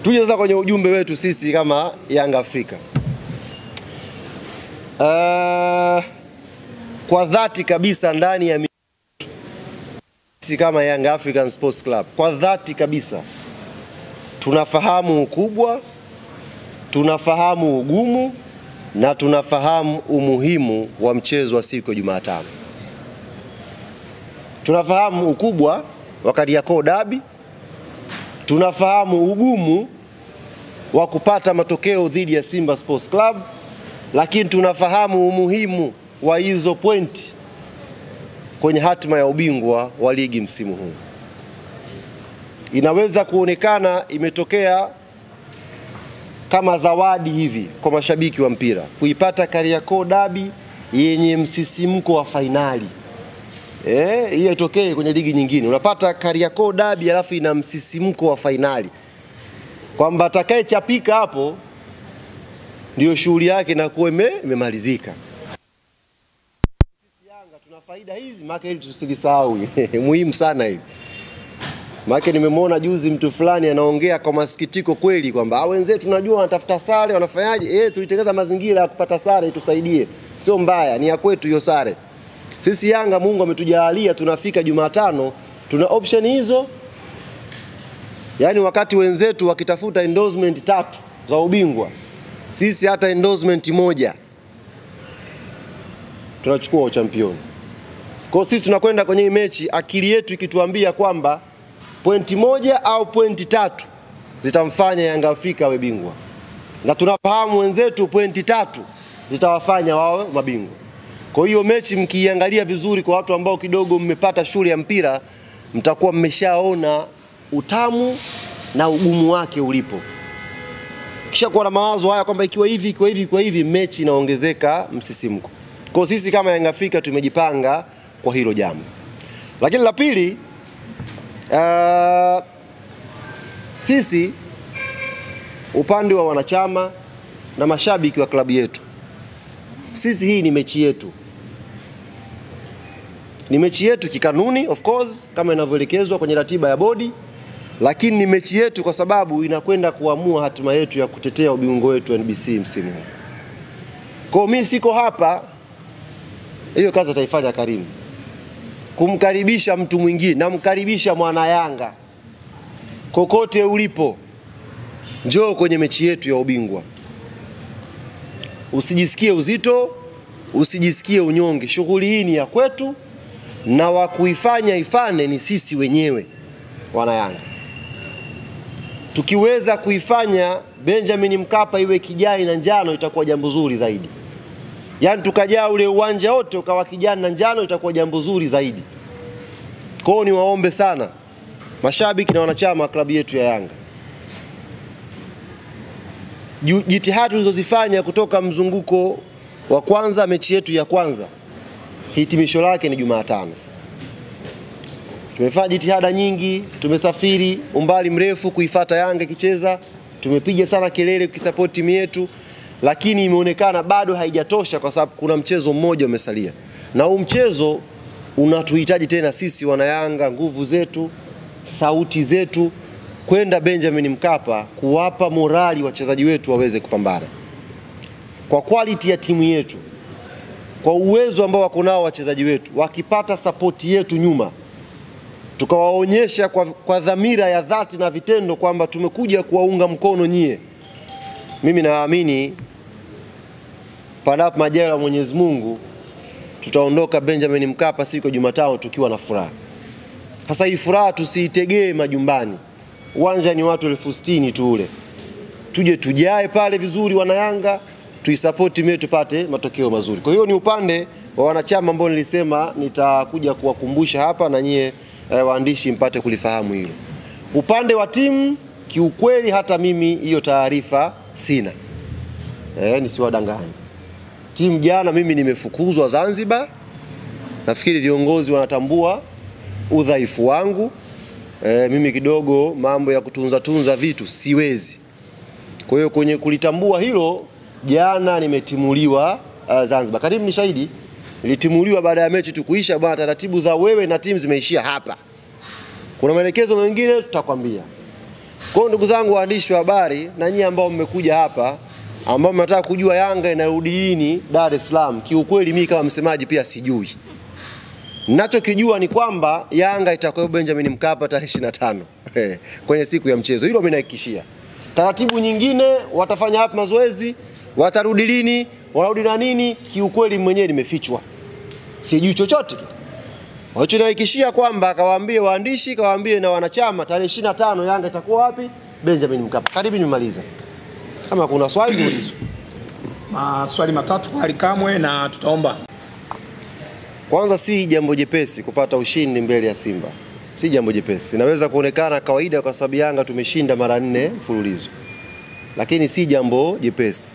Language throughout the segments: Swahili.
Tuje sasa kwenye ujumbe wetu sisi kama Young Africa. Kwa dhati kabisa ndani ya sisi kama Young African Sports Club, kwa dhati kabisa tunafahamu ukubwa, tunafahamu ugumu na tunafahamu umuhimu wa mchezo wa siku ya Jumatano. Tunafahamu ukubwa wa Kariakoo Derby, tunafahamu ugumu wa kupata matokeo dhidi ya Simba Sports Club, lakini tunafahamu umuhimu wa hizo pointi kwenye hatima ya ubingwa wa ligi msimu huu. Inaweza kuonekana imetokea kama zawadi hivi kwa mashabiki wa mpira kuipata Kariakoo Derby yenye msisimko wa fainali. Hii itokee kwenye ligi nyingine. Unapata Kariakoo Derby alafu ina msisimko wa fainali. Kwamba atakaye chapika hapo ndio shughuli yake na kuwa imemalizika. Sisi Yanga tuna faida hizi, maana ili tusilisahau. Muhimu sana hili. Maana nimemwona juzi mtu fulani anaongea kwa masikitiko kweli kwamba wenzetu tunajua wanatafuta sare, wanafanyaje? Tulitengeza mazingira ya kupata sare tusaidie. Sio mbaya, ni ya kwetu hiyo sare. Sisi Yanga Mungu ametujalia tunafika Jumatano, tuna option hizo. Yaani wakati wenzetu wakitafuta endorsement 3 za ubingwa, sisi hata endorsement 1 tunachukua uchampioni. Kwa sisi tunakwenda kwenye mechi akili yetu ikituambia kwamba pointi 1 au pointi 3 zitamfanya Yanga Afrika awe bingwa. Na tunafahamu wenzetu pointi 3 zitawafanya wawe mabingwa. Kwa hiyo mechi mkiangalia vizuri, kwa watu ambao kidogo mmepata shule ya mpira, mtakuwa mmeshaona utamu na ugumu wake ulipo. Kisha kuwa na mawazo haya kwamba ikiwa hivi mechi inaongezeka msisimko. Kwa sisi kama Young Africa tumejipanga kwa hilo jambo. Lakini la pili, sisi upande wa wanachama na mashabiki wa klabu yetu, sisi hii ni mechi yetu. Ni mechi yetu kikanuni of course kama inavyoelekezwa kwenye ratiba ya bodi, lakini ni mechi yetu kwa sababu inakwenda kuamua hatima yetu ya kutetea ubingwa wetu NBC msimu huu. Kwa mimi siko hapa, hiyo kazi ataifanya Karim, kumkaribisha mtu mwingine, na mkaribisha mwana Yanga kokote ulipo, njoo kwenye mechi yetu ya ubingwa. Usijisikie uzito, usijisikie unyonge. Shughuli hii ni ya kwetu na wa kuifanya ifane ni sisi wenyewe wana Yanga. Tukiweza kuifanya Benjamin Mkapa iwe kijani na njano itakuwa jambo zuri zaidi. Yaani tukajaa ule uwanja wote ukawa kijani na njano itakuwa jambo zuri zaidi. Kwa hiyo niwaombe sana mashabiki na wanachama wa klabu yetu ya Yanga, jitihada tulizozifanya kutoka mzunguko wa kwanza, mechi yetu ya kwanza, hitimisho lake ni Jumatano. Tumefanya jitihada nyingi, tumesafiri umbali mrefu kuifuata Yanga ikicheza, tumepiga sana kelele kuisupport timu yetu, lakini imeonekana bado haijatosha kwa sababu kuna mchezo mmoja umesalia. Na huu mchezo unatuhitaji tena sisi wana Yanga, nguvu zetu, sauti zetu, kwenda Benjamin Mkapa kuwapa morali wachezaji wetu waweze kupambana. Kwa quality ya timu yetu, kwa uwezo ambao wako nao wachezaji wetu, wakipata support yetu nyuma, tukawaonyesha kwa dhamira ya dhati na vitendo kwamba tumekuja kuwaunga mkono nyie, mimi naamini panapo majaliwa Mwenyezi Mungu tutaondoka Benjamin Mkapa siku ya Jumatano tukiwa na furaha. Sasa hii furaha tusiitegee majumbani. Uwanja ni watu 60,000 tu ule. Tuje tujae pale vizuri wana Yanga, tuisupport timu yetu tupate matokeo mazuri. Kwa hiyo ni upande wa wanachama ambao nilisema nitakuja kuwakumbusha hapa na nyie waandishi mpate kulifahamu hilo. Upande wa timu kiukweli hata mimi hiyo taarifa sina. Nisiwadanganye. Timu jana mimi nimefukuzwa Zanzibar. Nafikiri viongozi wanatambua udhaifu wangu. Mimi kidogo mambo ya kutunza vitu siwezi. Kwa hiyo kwenye kulitambua hilo, jana nimetimuliwa Zanzibar. Karim ni shahidi, nilitimuliwa baada ya mechi tu kuisha, bwana taratibu za wewe na timu zimeishia hapa. Kuna maelekezo mengine tutakwambia. Kwa ndugu zangu waandishi wa habari na nyinyi ambao mmekuja hapa ambao mnataka kujua Yanga inarudi lini Dar es Salaam, kiukweli mimi kama msemaji pia sijui. Ninachokijua ni kwamba Yanga itakuwa Benjamin Mkapa tarehe 25 kwenye siku ya mchezo. Hilo mimi nahakikishia. Taratibu nyingine watafanya hapa mazoezi, watarudi lini, warudi na nini, kiukweli mwenyewe nimefichwa. Sijui chochote. Wacho nahakikishia kwamba akawaambie waandishi, kawaambie na wanachama tarehe 25 Yanga itakuwa wapi? Benjamin Mkapa. Karibu nimalize. Kama kuna swali ulizo. Maswali matatu kwa Ally Kamwe na tutaomba. Kwanza, si jambo jepesi kupata ushindi mbele ya Simba. Si jambo jepesi. Inaweza kuonekana kawaida kwa sababu Yanga tumeshinda mara 4 mfululizo. Lakini si jambo jepesi.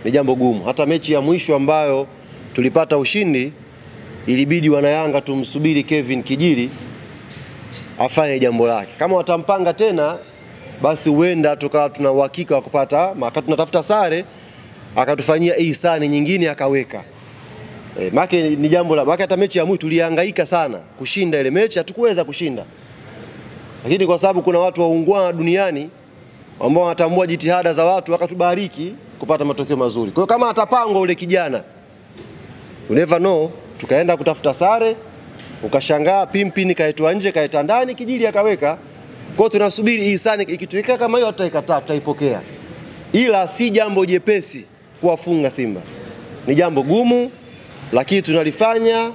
Ni jambo gumu. Hata mechi ya mwisho ambayo tulipata ushindi ilibidi wana Yanga tumsubiri Kevin Kijili afanye jambo lake. Kama watampanga tena basi huenda tukawa tuna uhakika wa kupata, wakati tunatafuta sare akatufanyia ihsani nyingine akaweka. Make ni jambo la hata mechi ya mwisho tulihangaika sana kushinda ile mechi, hatukuweza kushinda. Lakini kwa sababu kuna watu waungwana duniani ambao wanatambua jitihada za watu wakatubariki kupata matokeo mazuri. Kwa hiyo kama atapangwa ule kijana, you never know, tukaenda kutafuta sare, ukashangaa Pimpini kaitwa nje kaita ndani, Kijili akaweka. Kwa tunasubiri ihsani ikitokea kama hiyo tutaikataa, tutaipokea. Ila si jambo jepesi kuwafunga Simba. Ni jambo gumu, lakini tunalifanya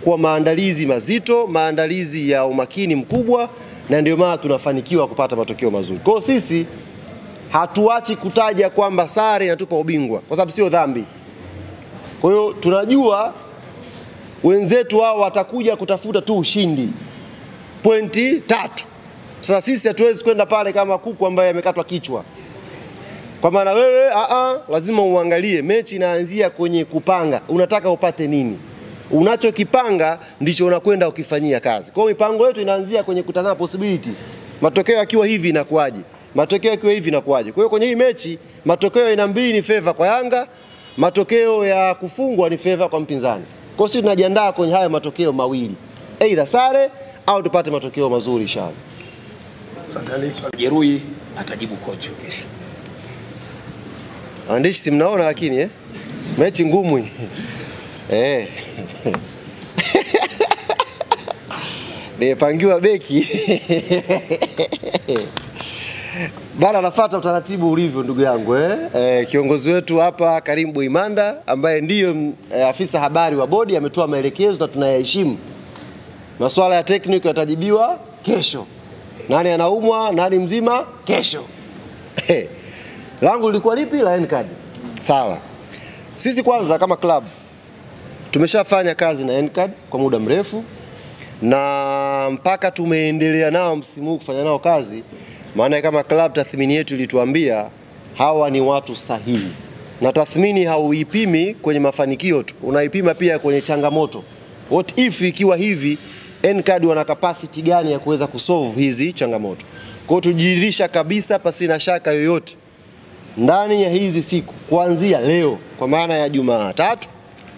kwa maandalizi mazito, maandalizi ya umakini mkubwa, na ndio maana tunafanikiwa kupata matokeo mazuri. Kwa sisi hatuachi kutaja kwamba sare inatupa ubingwa kwa sababu sio dhambi. Kwa hiyo tunajua wenzetu wao watakuja kutafuta tu ushindi. Pointi 3. Sasa sisi hatuwezi kwenda pale kama kuku ambaye amekatwa kichwa. Kwa maana wewe lazima uangalie mechi inaanzia kwenye kupanga. Unataka upate nini? Unachokipanga ndicho unakwenda ukifanyia kazi. Kwa hiyo mipango yetu inaanzia kwenye kutazama possibility. Matokeo yakiwa hivi inakuaje? Matokeo yakiwa hivi inakuaje? Kwa hiyo kwenye hii mechi matokeo aina mbili ni favor kwa Yanga, matokeo ya kufungwa ni favor kwa mpinzani. Kwa hiyo sisi tunajiandaa kwenye haya matokeo mawili. Aidha sare au tupate matokeo mazuri inshallah. Jeruhi atajibu kocha kesho. Andishi si mnaona lakini mechi ngumu hii. Nimepangiwa beki. Bana nafuata utaratibu ulivyo ndugu yangu kiongozi wetu hapa Karim Boimanda ambaye ndiyo afisa habari wa bodi ametoa maelekezo na tunayaheshimu. Masuala ya technical yatajibiwa kesho. Nani anaumwa, nani mzima kesho. Langu lilikuwa lipi? La N-card. Sawa. Sisi kwanza kama club tumeshafanya kazi na N-card kwa muda mrefu na mpaka tumeendelea nao msimu huu kufanya nao kazi. Maana kama club tathmini yetu ilituambia hawa ni watu sahihi. Na tathmini hauipimi kwenye mafanikio tu, unaipima pia kwenye changamoto. What if ikiwa hivi N-card wana capacity gani ya kuweza kusolve hizi changamoto. Kwa hiyo tujiridhisha kabisa pasi na shaka yoyote ndani ya hizi siku kuanzia leo kwa maana ya Jumatatu,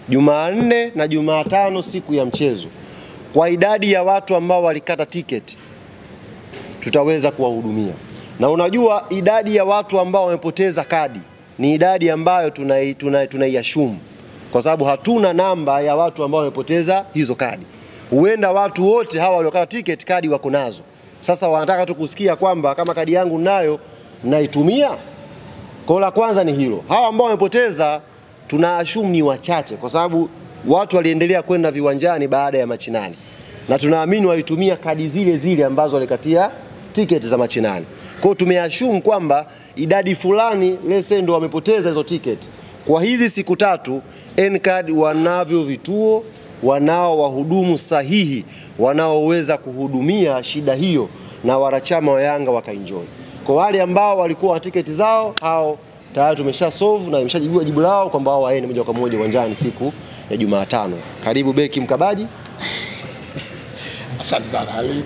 Jumanne na Jumatano siku ya mchezo, kwa idadi ya watu ambao walikata tiketi tutaweza kuwahudumia. Na unajua idadi ya watu ambao wamepoteza kadi ni idadi ambayo tunaiashumu kwa sababu hatuna namba ya watu ambao wamepoteza hizo kadi. Huenda watu wote hawa waliokata tiketi kadi wako nazo. Sasa wanataka tu kusikia kwamba kama kadi yangu nayo naitumia. Kwa la kwanza ni hilo. Hawa ambao wamepoteza tunaashumu ni wachache kwa sababu watu waliendelea kwenda viwanjani baada ya machinani. Na tunaamini walitumia kadi zile zile ambazo walikatia tiketi za machinani. Kwa hiyo tumeashumu kwamba idadi fulani lese ndo wamepoteza hizo tiketi. Kwa hizi siku 3 N-card wanavyo vituo, wanao wahudumu sahihi, wanaoweza kuhudumia shida hiyo na wanachama wa Yanga wakaenjoy. Kwa wale ambao walikuwa na tiketi zao, hao tayari tumesha solve na nimeshajibiwa jibu lao kwamba wao waende moja kwa moja uwanjani siku ya Jumatano. Karibu beki Mkabaji. Asante sana Ali.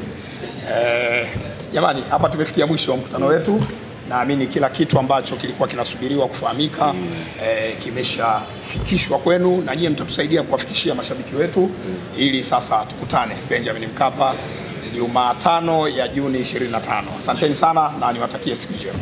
Jamani, hapa tumefikia mwisho wa mkutano wetu. Naamini kila kitu ambacho kilikuwa kinasubiriwa kufahamika kimeshafikishwa kwenu na nyinyi mtatusaidia kuwafikishia mashabiki wetu ili sasa tukutane Benjamin Mkapa Jumatano ya Juni 25. Asanteni sana na niwatakie siku njema.